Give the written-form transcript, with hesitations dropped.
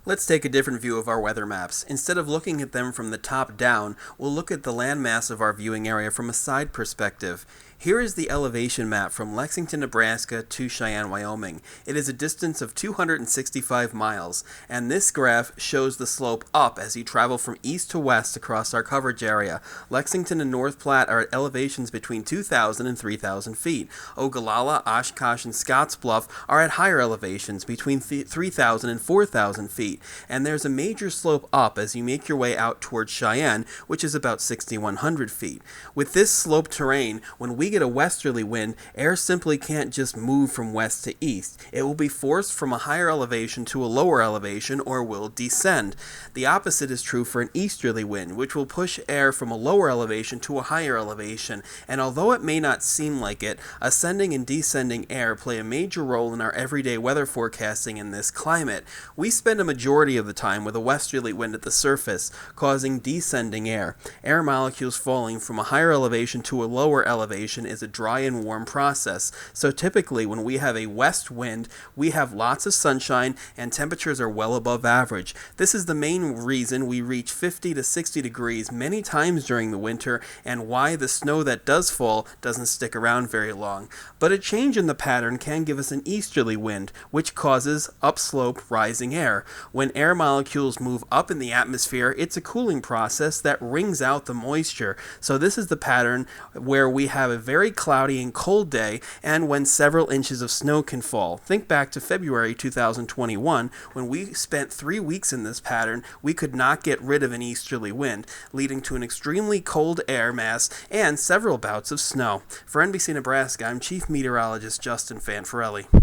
Let's take a different view of our weather maps. Instead of looking at them from the top down, we'll look at the landmass of our viewing area from a side perspective. Here is the elevation map from Lexington, Nebraska to Cheyenne, Wyoming. It is a distance of 265 miles, and this graph shows the slope up as you travel from east to west across our coverage area. Lexington and North Platte are at elevations between 2,000 and 3,000 feet. Ogallala, Oshkosh, and Scottsbluff are at higher elevations between 3,000 and 4,000 feet, and there's a major slope up as you make your way out towards Cheyenne, which is about 6,100 feet. With this sloped terrain, when we get a westerly wind, air simply can't just move from west to east. It will be forced from a higher elevation to a lower elevation or will descend. The opposite is true for an easterly wind, which will push air from a lower elevation to a higher elevation, and although it may not seem like it, ascending and descending air play a major role in our everyday weather forecasting in this climate. We spend a majority of the time with a westerly wind at the surface, causing descending air. Air molecules falling from a higher elevation to a lower elevation is a dry and warm process. So typically when we have a west wind, we have lots of sunshine and temperatures are well above average. This is the main reason we reach 50 to 60 degrees many times during the winter and why the snow that does fall doesn't stick around very long. But a change in the pattern can give us an easterly wind, which causes upslope rising air. When air molecules move up in the atmosphere, it's a cooling process that wrings out the moisture. So this is the pattern where we have a very cloudy and cold day and when several inches of snow can fall. Think back to February 2021 when we spent 3 weeks in this pattern. We could not get rid of an easterly wind, leading to an extremely cold air mass and several bouts of snow. For NBC Nebraska, I'm Chief Meteorologist Justin Fanfarelli.